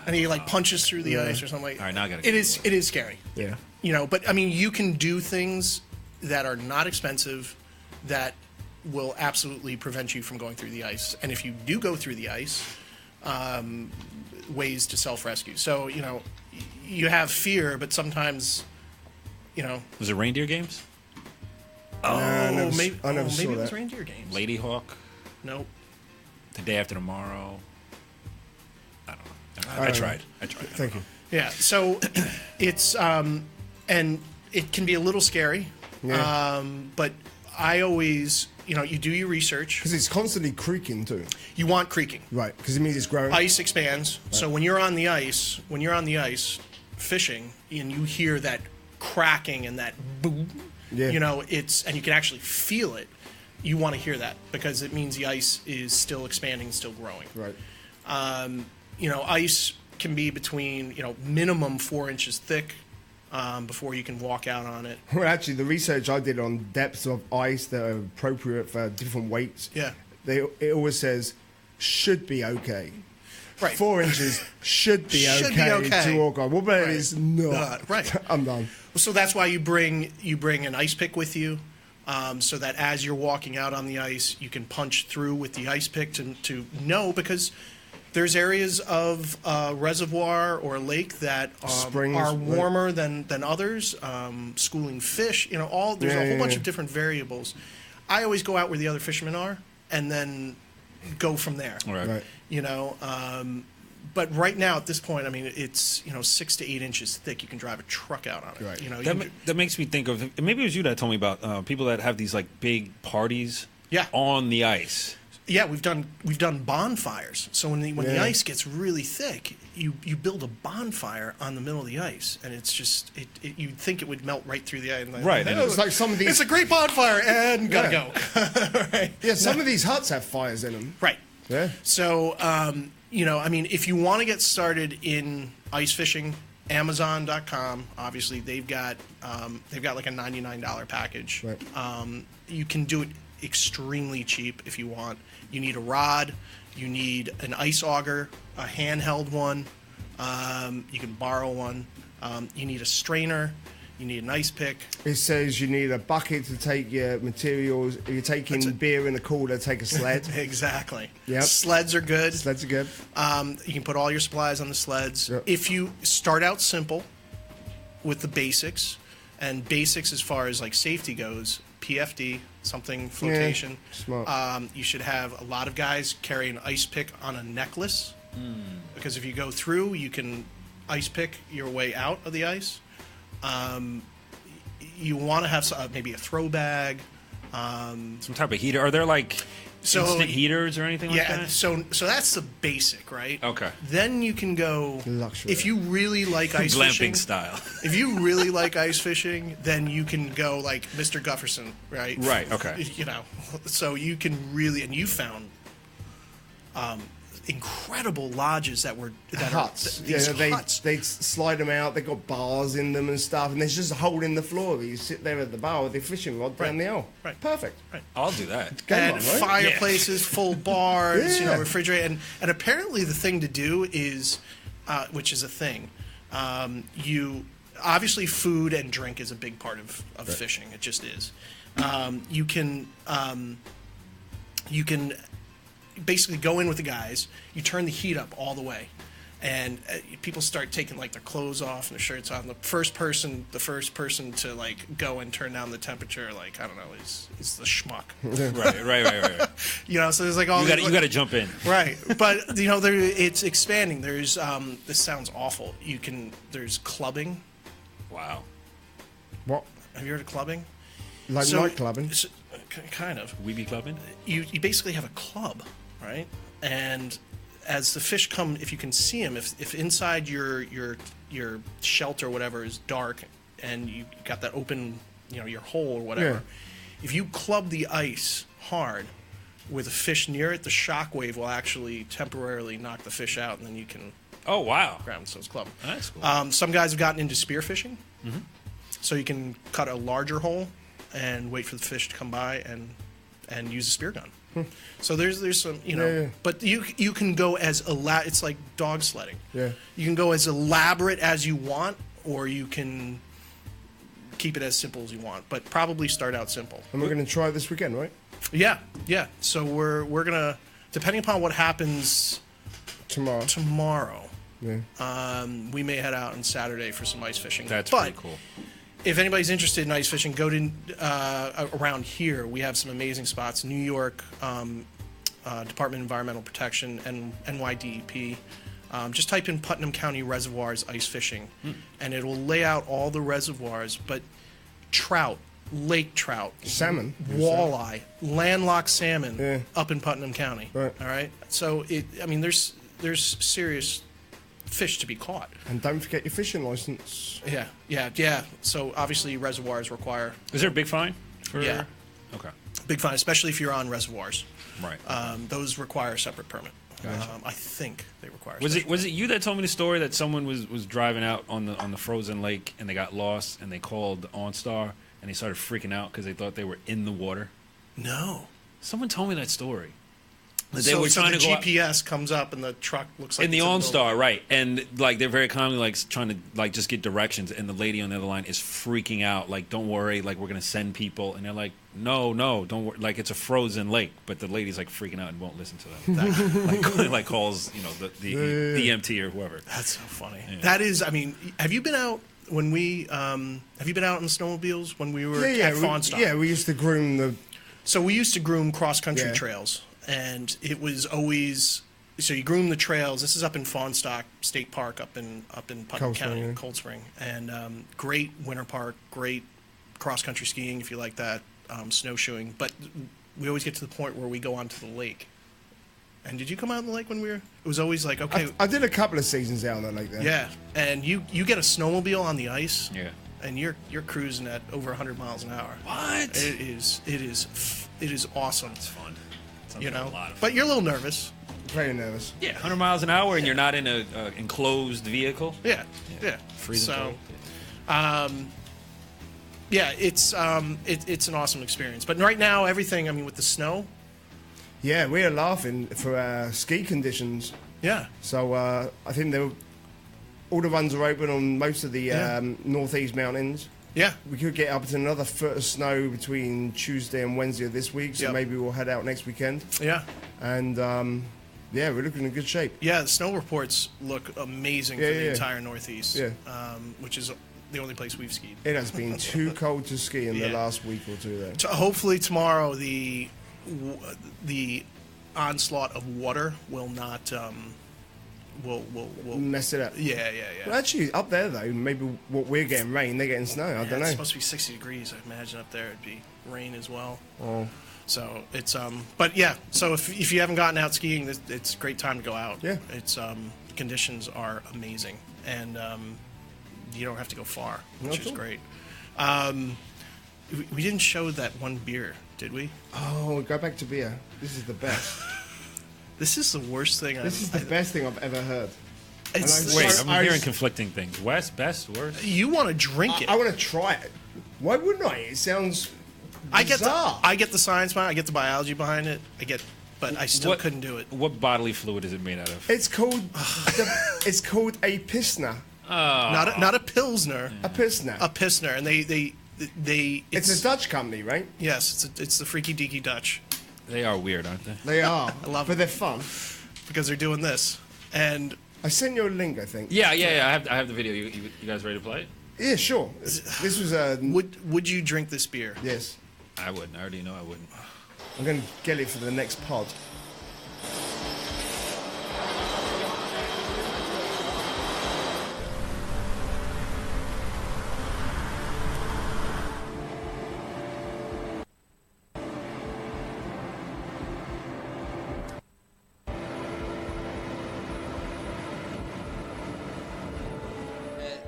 and he like punches through the ice or something like. All right, now I gotta. It is scary. Yeah. But I mean, you can do things that are not expensive that will absolutely prevent you from going through the ice. And if you do go through the ice, ways to self-rescue. So, you have fear, but sometimes, Was it reindeer games? maybe I never saw maybe it was that. reindeer games. Lady Hawk, Nope. The Day After Tomorrow. I don't know. I tried. Thank you. Yeah. So it's and it can be a little scary. Yeah. But I always, you do your research. Because it's constantly creaking too. You want creaking. Right. Because it means it's growing. Ice expands. Right. So when you're on the ice fishing, and you hear that cracking and that boom, and you can actually feel it. You want to hear that because it means the ice is still expanding, still growing. Right. Ice can be between, minimum 4 inches thick before you can walk out on it. Well, actually, the research I did on depths of ice that are appropriate for different weights, it always says should be okay. Right. 4 inches should be okay to walk on. Well, but it is not. Right. I'm done. So that's why you bring an ice pick with you, so that as you're walking out on the ice, you can punch through with the ice pick to know, because there's areas of reservoir or lake that are warmer than others. Schooling fish, there's a whole bunch of different variables. I always go out where the other fishermen are, and then go from there. Right. But right now at this point, I mean, it's 6 to 8 inches thick. You can drive a truck out on it. Right. That makes me think of, maybe it was you that told me about people that have these like big parties. On the ice. Yeah, we've done bonfires. So when the ice gets really thick, you build a bonfire on the middle of the ice, and it's just you'd think it would melt right through the ice. Right, and it's like some of these. It's a great bonfire, and gotta go. Right. Yeah, some of these huts have fires in them. Right. Yeah. So I mean, if you want to get started in ice fishing, Amazon.com. Obviously, they've got like a $99 package. Right. You can do it extremely cheap if you want. You need a rod, you need an ice auger, a handheld one, you can borrow one, you need a strainer, you need an ice pick. It says you need a bucket to take your materials. You're taking beer in a cooler, take a sled. Exactly. Yep. Sleds are good. Sleds are good. You can put all your supplies on the sleds. Yep. If you start out simple with the basics, and basics as far as like safety goes, PFD, something flotation. Yeah, smart. You should have a lot of guys carry an ice pick on a necklace, because if you go through, you can ice pick your way out of the ice. You want to have maybe a throw bag. Some type of heater. Are there like instant heaters or anything like that? Yeah, so that's the basic, right? Okay. Then you can go Luxury. if you really like ice fishing. Glamping style. If you really like ice fishing, then you can go like Mr. Gufferson, right? Right, okay. So you can really, and you found incredible lodges that huts. are huts. They slide them out. They got bars in them and stuff, and there's just a hole in the floor. You sit there at the bar with your fishing rod down the hill. Right. Perfect. Right. I'll do that. And right? fireplaces, full bars, Yeah. refrigerator, and apparently the thing to do is, which is a thing, you obviously food and drink is a big part of fishing. It just is. You can basically go in with the guys. You turn the heat up all the way, and people start taking like their clothes off and their shirts on. The first person to like go and turn down the temperature, like I don't know, is the schmuck. Right. So there's like all You got to jump in. right, but it's expanding. There's this sounds awful. There's clubbing. Wow. What? Have you heard of clubbing? Like night clubbing? Kind of. We be clubbing? You basically have a club, right? And as the fish come, if you can see them, if inside your shelter or whatever is dark, and you got that open, your hole or whatever, if you club the ice hard with a fish near it, the shock wave will actually temporarily knock the fish out, and then you can. Oh wow! Grab them, so it's club. That's cool. Some guys have gotten into spearfishing, so you can cut a larger hole and wait for the fish to come by and use a spear gun. So there's some, Yeah. but you can go as it's like dog sledding. Yeah. You can go as elaborate as you want, or you can keep it as simple as you want, but probably start out simple. And we're going to try it this weekend, right? Yeah. So we're gonna, depending upon what happens tomorrow. Yeah. We may head out on Saturday for some ice fishing. That's pretty cool. If anybody's interested in ice fishing, go to around here. We have some amazing spots. New York Department of Environmental Protection and NYDEP. Just type in Putnam County Reservoirs ice fishing, and it will lay out all the reservoirs. But trout, lake trout, salmon, walleye, landlocked salmon up in Putnam County. Right. All right. So there's serious fish to be caught. And don't forget your fishing license. Yeah. So obviously reservoirs require. Is there a big fine? Yeah. Okay. Big fine, especially if you're on reservoirs. Right. Those require a separate permit. Gotcha. I think they require. Was it you that told me the story that someone was driving out on the frozen lake and they got lost and they called OnStar and they started freaking out because they thought they were in the water? No. Someone told me that story. They were trying to go GPS comes up and the truck looks like in the OnStar, right? And like they're very calmly like trying to like just get directions, and the lady on the other line is freaking out, like, "Don't worry, like we're gonna send people," and they're like, "No, don't worry, like it's a frozen lake," but the lady's like freaking out and won't listen to them, like calls the EMT or whoever. That's so funny. Yeah. That is, I mean, have you been out when we have you been out in the snowmobiles when we were at Fawnstar? We used to groom the. So we used to groom cross country Yeah. trails. And it was always so you groom the trails. This is up in Fawnstar State Park, up in Putnam County, Cold Spring, and great winter park, great cross country skiing if you like that, snowshoeing. But we always get to the point where we go onto the lake. And did you come out in the lake when we were? It was always like, okay. I did a couple of seasons out on the lake there. Yeah, and you get a snowmobile on the ice. Yeah. And you're cruising at over 100 miles an hour. What? It is awesome. It's fun. You know, like a lot of fun. but you're a little nervous. Very nervous. Yeah, 100 miles an hour, and you're not in a enclosed vehicle. Yeah. Freezing cold. It's an awesome experience. But right now, everything, I mean, with the snow. Yeah, we are laughing for ski conditions. Yeah. So I think all the runs are open on most of the northeast mountains. Yeah. We could get up to another foot of snow between Tuesday and Wednesday of this week, so maybe we'll head out next weekend. Yeah. And, we're looking in good shape. Yeah, the snow reports look amazing for the entire Northeast, Yeah. which is the only place we've skied. It has been too cold to ski in the last week or two there. Hopefully tomorrow the onslaught of water will not... We'll mess it up. Yeah. Well, actually, up there though, maybe what we're getting rain, they're getting snow. I don't know. It's supposed to be 60 degrees. I imagine up there it'd be rain as well. Oh. So it's but yeah. So if you haven't gotten out skiing, it's a great time to go out. Yeah. It's conditions are amazing, and you don't have to go far, which is great. We didn't show that one beer, did we? Oh, go back to beer. This is the best. This is the worst thing. This is the best thing I've ever heard. Wait, I'm hearing conflicting things. West, best, worst? You want to drink it. I want to try it. Why wouldn't I? It sounds bizarre. I get the science behind it. I get the biology behind it. But I still couldn't do it. What bodily fluid is it made out of? It's called it's called a pisner. Not a pilsner. A pisner. A pisner, and they it's a Dutch company, right? Yes, it's the Freaky Deaky Dutch. They are weird, aren't they? They are. I love but it. they're fun. Because they're doing this. And I sent you a link, I think. Yeah. I have the video. You guys ready to play it? Yeah, sure. This was a... Would you drink this beer? Yes. I wouldn't. I already know I wouldn't. I'm going to get it for the next pod.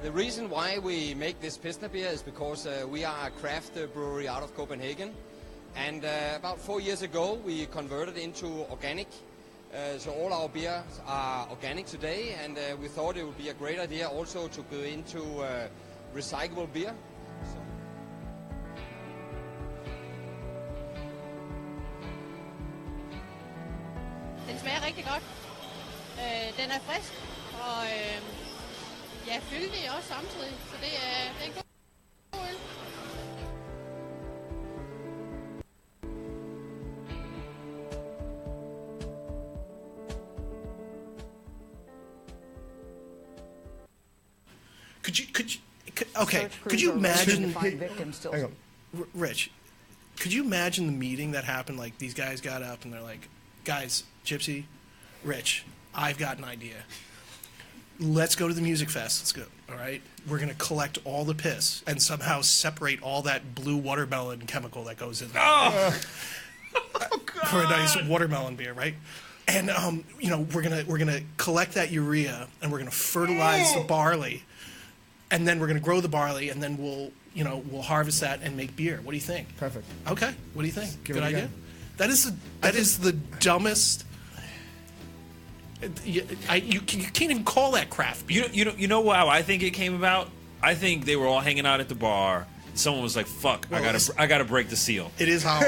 The reason why we make this Pilsner beer is because we are a craft brewery out of Copenhagen. And about 4 years ago, we converted into organic. So all our beers are organic today, and we thought it would be a great idea also to go into recyclable beer. Den smager rigtig godt. Den er frisk, og ja, fyldig også samtidig. Så det er en god øl. Could you imagine, Hang on. Rich, could you imagine the meeting that happened? Like, these guys got up and they're like, guys, Gypsy, Rich, I've got an idea. Let's go to the music fest. Let's go. All right. We're going to collect all the piss and somehow separate all that blue watermelon chemical that goes in there. For a nice watermelon beer, right? And we're gonna collect that urea and we're gonna fertilize the barley, and then we're gonna grow the barley, and then we'll harvest that and make beer. What do you think? Perfect. Okay. What do you think? Give Good it a idea. go. That is the dumbest. You can't even call that craft beer. You know how I think it came about? I think they were all hanging out at the bar. Someone was like, "Fuck, Well, I gotta break the seal." It is how.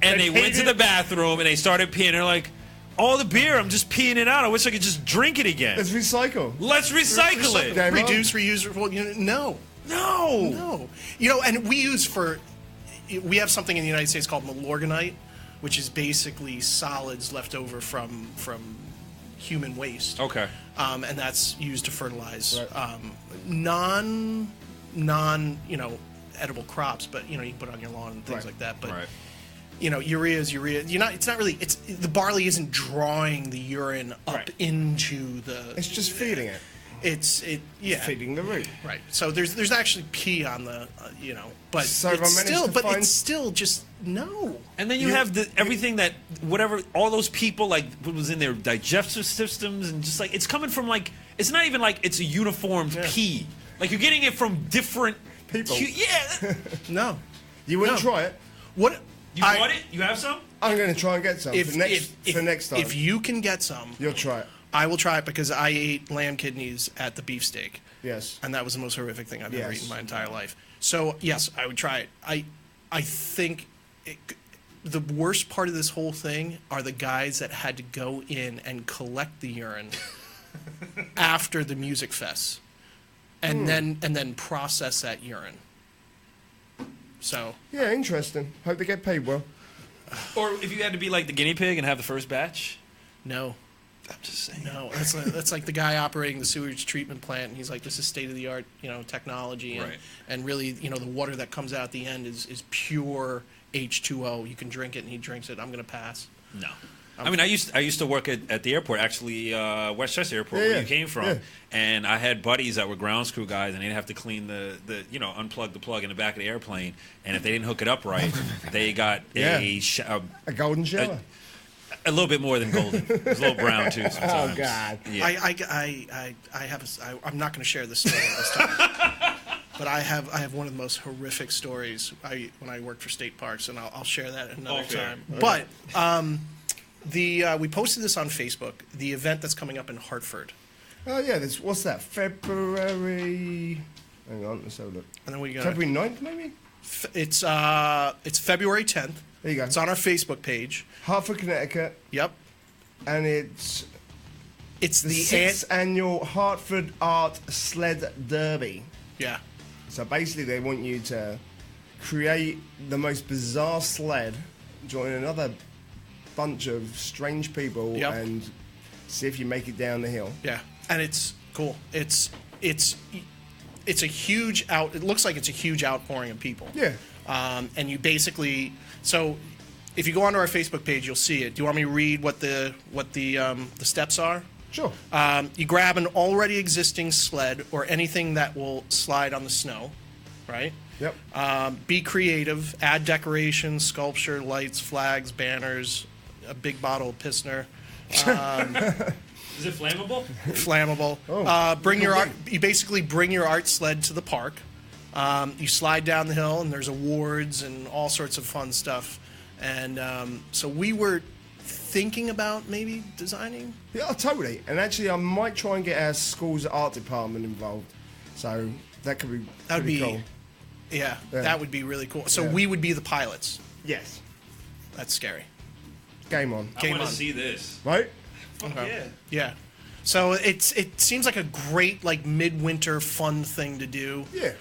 And they went to the bathroom and they started peeing. They're like, "All the beer, I'm just peeing it out. I wish I could just drink it again. Let's recycle. Let's recycle it." Damn right. Reduce, reuse. Well, no. And we have something in the United States called malorganite, which is basically solids left over from human waste. Okay. And that's used to fertilize Right. non edible crops, but you can put it on your lawn and things Right. like that. But Right. urea is urea. It's not really. The barley isn't drawing the urine up Right. into the. It's just feeding it. Yeah. Feeding the root. Right. So there's actually pee on the but So I it's managed still to find- it's still just no. And then you have everything that all those people like what was in their digestive systems and just like it's coming from like it's not even like it's a uniformed pee. Like you're getting it from different People. Yeah. No. You wouldn't No. try it. What You bought it? You have some? I'm going to try and get some for next time. If you can get some, You'll try it. I will try it because I ate lamb kidneys at the beefsteak. Yes. And that was the most horrific thing I've ever Yes. eaten in my entire life. So, yes, I would try it. I think the worst part of this whole thing are the guys that had to go in and collect the urine after the music fest and then process that urine. So, Yeah, interesting. Hope they get paid well. Or if you had to be like the guinea pig and have the first batch? no. I'm just saying. No, that's like the guy operating the sewage treatment plant, and he's like, "This is state of the art, technology, and, Right. and really, the water that comes out at the end is pure H2O. You can drink it, and he drinks it. I'm gonna pass." No. I mean, I used to work at the airport, actually, Westchester Airport, where you came from, and I had buddies that were grounds crew guys, and they'd have to clean the unplug the plug in the back of the airplane, and if they didn't hook it up right, they got A golden shower. a little bit more than golden. It was a little brown too sometimes. Oh, God. Yeah. I have I'm not gonna share this story at this time, but I have one of the most horrific stories. When I worked for state parks, and I'll share that another time. But we posted this on Facebook. The event that's coming up in Hartford. Oh, yeah. What's that? February. Hang on. Let's have a look. And then we got February 9th, maybe? It's February 10th. There you go. It's on our Facebook page. Hartford, Connecticut. Yep. And it's It's the the 6th annual Hartford Art Sled Derby. Yeah. So basically, they want you to create the most bizarre sled, join another bunch of strange people, Yep. and see if you make it down the hill. Yeah. And it's cool. It's a huge it looks like it's a huge outpouring of people. Yeah. And you basically if you go onto our Facebook page, you'll see it. Do you want me to read what the steps are? Sure. You grab an already existing sled or anything that will slide on the snow, right? Yep. Be creative. Add decorations, sculpture, lights, flags, banners, a big bottle of pisner. Is it flammable? Flammable. Bring your art. You basically bring your art sled to the park. You slide down the hill, and there's awards and all sorts of fun stuff. And so we were thinking about maybe designing. Yeah, totally. And actually, I might try and get our school's art department involved. So that could be That'd pretty be cool. Yeah, Yeah. that would be really cool. So Yeah. we would be the pilots. Yes. That's scary. Game on. I Game want on. to see this. Right? Okay. Yeah. So it seems like a great like midwinter fun thing to do. Yeah.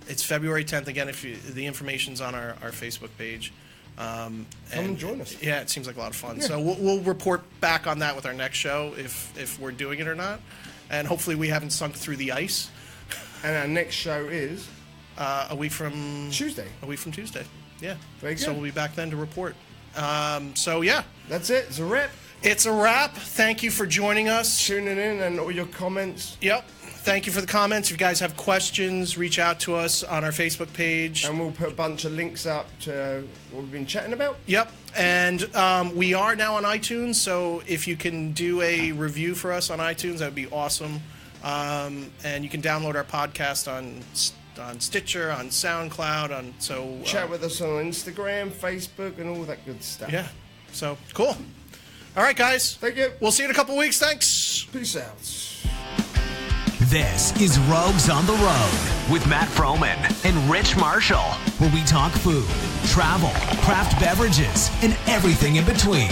It's February 10th again. The information's on our Facebook page. Come and join us. Yeah, it seems like a lot of fun. Yeah. So we'll report back on that with our next show if we're doing it or not, and hopefully we haven't sunk through the ice. And our next show is a week from Tuesday. A week from Tuesday. Yeah. Very So good. we'll be back then to report. So yeah, That's it. It's a wrap. it's a wrap. Thank you for joining us. Tuning in and all your comments. Yep. Thank you for the comments. If you guys have questions, reach out to us on our Facebook page. And we'll put a bunch of links up to what we've been chatting about. Yep. And we are now on iTunes, so if you can do a review for us on iTunes, that would be awesome. And you can download our podcast on Stitcher, on SoundCloud, Chat with us on Instagram, Facebook, and all that good stuff. yeah. So cool. All right, guys. Thank you. We'll see you in a couple weeks. Thanks. Peace out. This is Rogues on the Road with Matt Froman and Rich Marshall, where we talk food, travel, craft beverages, and everything in between.